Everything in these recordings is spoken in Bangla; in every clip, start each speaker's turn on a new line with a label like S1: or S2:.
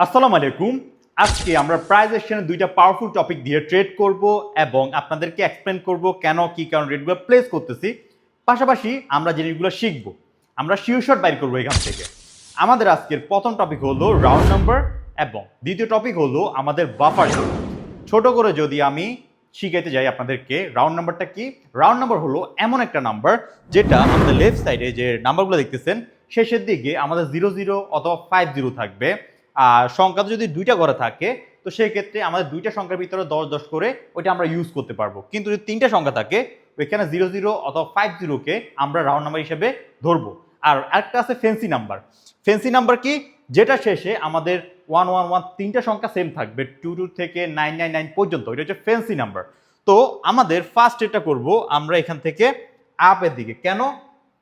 S1: আসসালামু আলাইকুম। আজকে আমরা প্রাইস অ্যাকশনের দুইটা পাওয়ারফুল টপিক দিয়ে ট্রেড করব এবং আপনাদেরকে এক্সপ্লেন করব কেন কি কারণ রেটগুলো প্লেস করতেছি। পাশাপাশি আমরা জিনিসগুলো শিখব, আমরা শিওর শট বাইর করবো এখান থেকে। আমাদের আজকের প্রথম টপিক হলো রাউন্ড নাম্বার এবং দ্বিতীয় টপিক হলো আমাদের বাফার জোন। ছোট করে যদি আমি শিখাইতে যাই আপনাদেরকে, রাউন্ড নাম্বারটা কি? রাউন্ড নাম্বার হলো এমন একটা নাম্বার যেটা আমাদের লেফট সাইডে যে নাম্বারগুলো দেখতেছেন শেষের দিকে আমাদের 00 অথবা 50 থাকবে। আর সংখ্যা যদি দুইটা ঘরে থাকে তো সেই ক্ষেত্রে আমাদের দুইটা সংখ্যার ভিতরে 10 করে ওইটা আমরা ইউজ করতে পারবো। কিন্তু যদি তিনটা সংখ্যা থাকে ওইখানে 00 অথবা 50কে আমরা রাউন্ড নাম্বার হিসেবে ধরবো। আর একটা আছে ফেন্সি নাম্বার। ফেন্সি নাম্বার কি? যেটা শেষে আমাদের 111 তিনটা সংখ্যা সেম থাকবে, 22 থেকে 999 পর্যন্ত। এটা হচ্ছে ফেন্সি নাম্বার। তো আমাদের ফার্স্ট এটা করব আমরা এখান থেকে আপের দিকে। কেন?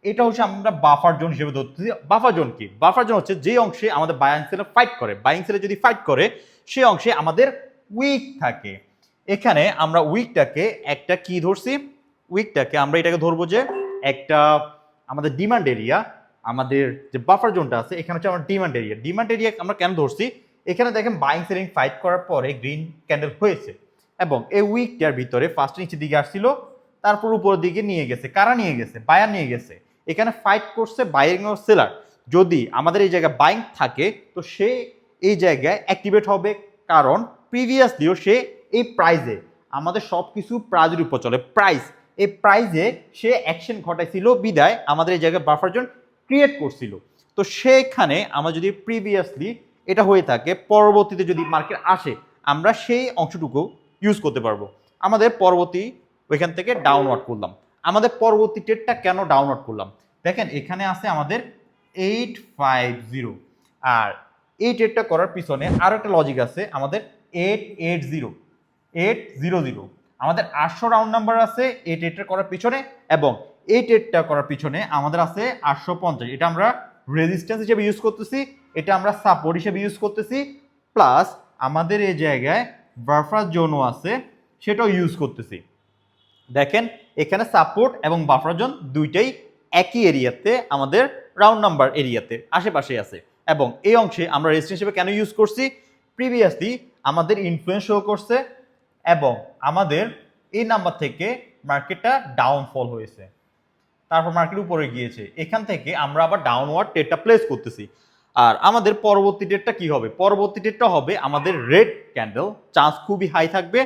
S1: এটা হচ্ছে আমরা বাফার জোন হিসেবে ধরতেছি। বাফার জোন কি? বাফার জোন হচ্ছে যে অংশে আমাদের বাইং সেলে ফাইট করে, বাইং সেলে যদি ফাইট করে সেই অংশে আমাদের উইক থাকে। এখানে আমরা উইকটাকে একটা কি ধরছি? উইকটাকে আমরা এটাকে ধরবো যে একটা আমাদের ডিমান্ড এরিয়া। আমাদের যে বাফার জোনটা আছে এখানে হচ্ছে আমার ডিমান্ড এরিয়া। ডিমান্ড এরিয়া আমরা কেন ধরছি? এখানে দেখেন বাইং সেলিং ফাইট করার পরে গ্রিন ক্যান্ডেল হয়েছে এবং এই উইকটার ভিতরে ফার্স্ট নিচের দিকে আসছিল, তারপর উপরের দিকে নিয়ে গেছে। কারা নিয়ে গেছে? বায়ার নিয়ে গেছে। এখানে ফাইট করছে বাইং ও সেলার। যদি আমাদের এই জায়গায় বাইং থাকে তো সে এই জায়গায় অ্যাক্টিভেট হবে, কারণ প্রিভিয়াসলিও সে এই প্রাইজে আমাদের সব কিছু প্রাইজের উপর চলে। প্রাইস, এই প্রাইজে সে অ্যাকশন ঘটাইছিল বিদায় আমাদের এই জায়গায় বাফার জোন ক্রিয়েট করছিল। তো সেখানে আমরা যদি প্রিভিয়াসলি এটা হয়ে থাকে, পরবর্তীতে যদি মার্কেট আসে আমরা সেই অংশটুকু ইউজ করতে পারবো। আমাদের পরবর্তী ওইখান থেকে ডাউনওয়ার্ড করলাম। আমাদের পরবর্তী ট্রেডটা কেন ডাউনওয়ার্ড করলাম? দেখেন এখানে আছে আমাদের 850, আর এই ট্রেডটা করার পিছনে আরো একটা লজিক আছে। আমাদের 800 আমাদের 800 রাউন্ড নাম্বার আছে এই ট্রেডটা করার পিছনে, এবং এই ট্রেডটা করার পিছনে আমাদের আছে 850। এটা আমরা রেজিস্ট্যান্স হিসেবে ইউজ করতেছি, এটা আমরা সাপোর্ট হিসেবে ইউজ করতেছি, প্লাস আমাদের এই জায়গায় বাফার জোনও আছে সেটাও ইউজ করতেছি। দেখেন এখানে সাপোর্ট এবং বাফার জোন দুইটাই একই এরিয়াতে, আমাদের রাউন্ড নাম্বার এরিয়াতে আশেপাশে আছে। এবং এই অংশে আমরা রেজিস্ট্যান্স হিসেবে কেন ইউজ করছি? প্রিভিয়াসলি আমাদের ইনফ্লুয়েন্স শো করছে এবং আমাদের এই নাম্বার থেকে মার্কেটটা ডাউনফল হয়েছে, তারপর মার্কেট উপরে গিয়েছে। এখান থেকে আমরা আবার ডাউনওয়ার্ড ট্রেডটা প্লেস করতেছি। আর আমাদের পরবর্তী ডেটটা কি হবে? পরবর্তী ডেটটা হবে আমাদের রেড ক্যান্ডেল, চান্স খুবই হাই থাকবে।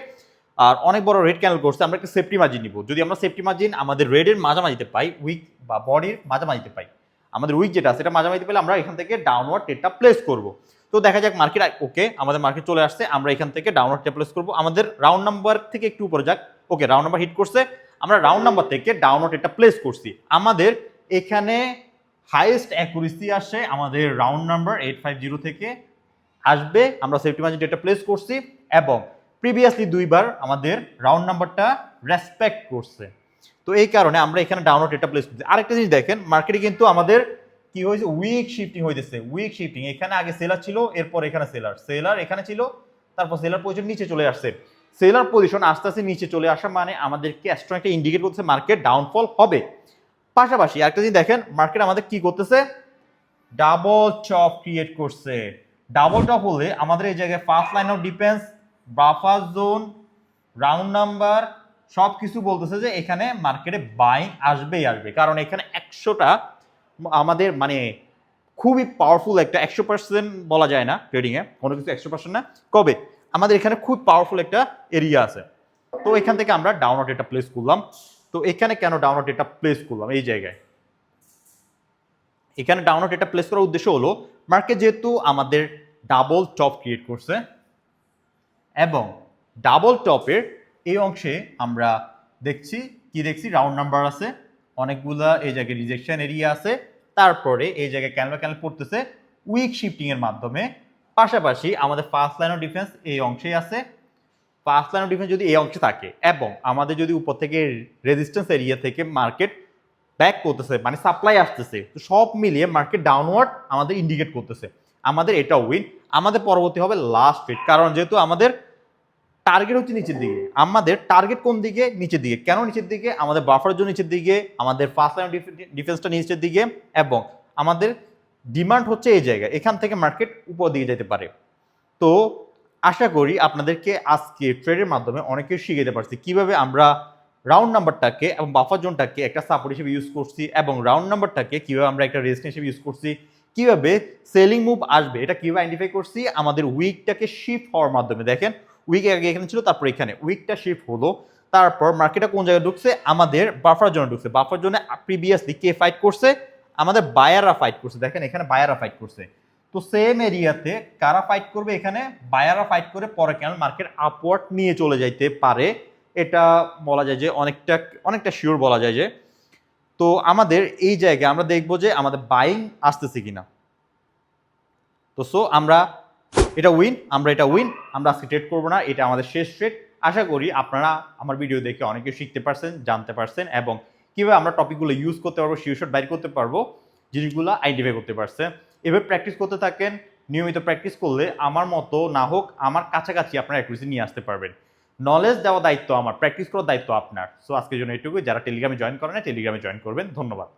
S1: আর অনেক বড় রেড ক্যান্ডেল করছে, আমরা একটা সেফটি মার্জিন নিব। যদি আমরা সেফটি মার্জিন আমাদের রেডের মাঝামাঝিতে পাই, উইক বা বডির মাঝামাঝিতে পাই, আমাদের উইক যেটা আছে এটা মাঝামাঝিতে পেলে আমরা এখান থেকে ডাউনওয়ার্ড ট্রেডটা প্লেস করব। তো দেখা যাক মার্কেট ওকে, আমাদের মার্কেট চলে আসছে, আমরা এখান থেকে ডাউনওয়ার্ড ট্রেড প্লেস করব। আমাদের রাউন্ড নাম্বার থেকে একটু উপরে যাক। ওকে, রাউন্ড নাম্বার হিট করছে, আমরা রাউন্ড নাম্বার থেকে ডাউনওয়ার্ড ট্রেডটা প্লেস করছি। আমাদের এখানে হাইয়েস্ট অ্যাকুরেসি আসে আমাদের রাউন্ড নাম্বার 850 থেকে আসবে। আমরা সেফটি মার্জিন ডেটা প্লেস করছি এবং প্রিভিয়াসলি দুইবার আমাদের রাউন্ড নাম্বারটা রেসপেক্ট করছে। তো এই কারণে আমরা এখানে ডাউনওয়ার্ড ডেটা প্লেস করছি। আরেকটা জিনিস দেখেন, মার্কেটে কিন্তু আমাদের কি হয়েছে? উইক শিফটিং হইতেছে। উইক শিফটিং, এখানে আগে সেলার ছিল, এরপর এখানে সেলার, সেলার এখানে ছিল, তারপর সেলার পজিশন নিচে চলে আসছে। সেলার পজিশন আস্তে আস্তে নিচে চলে আসা মানে আমাদেরকে স্ট্রং একটা ইন্ডিকেট করতেছে মার্কেট ডাউনফল হবে। পাশাপাশি আরেকটা জিনিস দেখেন, মার্কেট আমাদের কি করতেছে? ডাবল টপ ক্রিয়েট করছে। ডাবল টপ হলে আমাদের এই জায়গায় first line of defence, buffer zone, round number সব কিছু বলতেছে যে এখানে মার্কেটে বাইং আসবেই আসবে, কারণ এখানে 100টা আমাদের মানে খুবই পাওয়ারফুল একটা 100% বলা যায় না ট্রেডিংয়ে, কোনো কিছু 100% না। কবে? আমাদের এখানে খুব পাওয়ারফুল একটা এরিয়া আছে। তো এখান থেকে আমরা ডাউনওয়ার্ড এটা প্লেস করলাম। তো এখানে কেন ডাউনওয়ার্ড এটা প্লেস করলাম? এই জায়গায় এখানে ডাউনওয়ার্ড এটা প্লেস করার উদ্দেশ্য হলো মার্কেট যেহেতু আমাদের ডাবল টপ ক্রিয়েট করছে এবং ডাবল টপের এই অংশে আমরা দেখছি কি দেখছি? রাউন্ড নাম্বার আছে অনেকগুলা, এই জায়গায় রিজেকশন এরিয়া আছে, তারপরে এই জায়গায় ক্যান্ডেল ক্যান্ডেল পড়তেছে উইক শিফটিং এর মাধ্যমে। পাশাপাশি আমাদের ফার্স্ট লাইন অফ ডিফেন্স এই অংশেই আছে। ফার্স্ট লাইন অফ ডিফেন্স যদি এই অংশে থাকে এবং আমাদের যদি উপর থেকে রেজিস্ট্যান্স এরিয়া থেকে মার্কেট ব্যাক করতেছে মানে সাপ্লাই আসতেছে, তো সব মিলিয়ে মার্কেট ডাউনওয়ার্ড আমাদের ইন্ডিকেট করতেছে। আমাদের এটা উইন। আমাদের পরবর্তী হবে লাস্ট ট্রেড, কারণ যেহেতু আমাদের টার্গেট হচ্ছে নিচের দিকে। আমাদের টার্গেট কোন দিকে? নিচের দিকে। কেন নিচের দিকে? আমাদের বাফার জোন নিচের দিকে, আমাদের ফার্স্ট লাইন ডিফেন্সটা নিচের দিকে এবং আমাদের ডিমান্ড হচ্ছে এই জায়গায়। এখান থেকে মার্কেট উপর দিকে যেতে পারে। তো আশা করি আপনাদেরকে আজকে ট্রেডের মাধ্যমে অনেক কিছু শিখাতে পারছি কিভাবে আমরা রাউন্ড নাম্বারটাকে এবং বাফার জোনটাকে একটা সাপোর্ট হিসেবে ইউজ করছি এবং রাউন্ড নাম্বারটাকে কিভাবে আমরা একটা রেজিস্ট্যান্স হিসেবে ইউজ করছি, কিভাবে সেলিং মুভ আসবে এটা কিভাবে আইডেন্টিফাই করছি আমাদের উইকটাকে শিফট হওয়ার মাধ্যমে। দেখেন উইক আগে এখানে ছিল, তারপর এখানে উইকটা শিফট হলো, তারপর মার্কেটটা কোন জায়গায় ঢুকছে, আমাদের বাফার জোনে ঢুকছে। বাফার জোনে প্রিভিয়াসলি কে ফাইট করছে, আমাদের বায়াররা ফাইট করছে। দেখেন এখানে বায়াররা ফাইট করছে। তো সেম এরিয়াতে কারা ফাইট করবে, এখানে বায়াররা ফাইট করে পরে কেন মার্কেট আপওয়ার্ড নিয়ে চলে যাইতে পারে, এটা বলা যায় যে অনেকটা শিওর বলা যায় যে। তো আমাদের এই জায়গায় আমরা দেখবো যে আমাদের বাইং আসতেছে কিনা। তো সো আমরা এটা উইন, আমরা আজকে ট্রেড করবো না, এটা আমাদের শেষ ট্রেড। আশা করি আপনারা আমার ভিডিও দেখে অনেক কিছু শিখতে পারছেন, জানতে পারছেন এবং কিভাবে আমরা টপিকগুলো ইউজ করতে পারবো, শিওরশট বাইর করতে পারবো, জিনিসগুলো আইডেন্টিফাই করতে পারছেন। এভাবে প্র্যাকটিস করতে থাকেন। নিয়মিত প্র্যাকটিস করলে আমার মতো না হোক আমার কাছাকাছি আপনারা অ্যাকুরেসি নিয়ে আসতে পারবেন। নলেজ দেওয়া দায়িত্ব আমার, প্র্যাকটিস করার দায়িত্ব আপনার। সো আজকের জন্য এটুকুই। যারা টেলিগ্রামে জয়েন করেন টেলিগ্রামে জয়েন করবেন। ধন্যবাদ।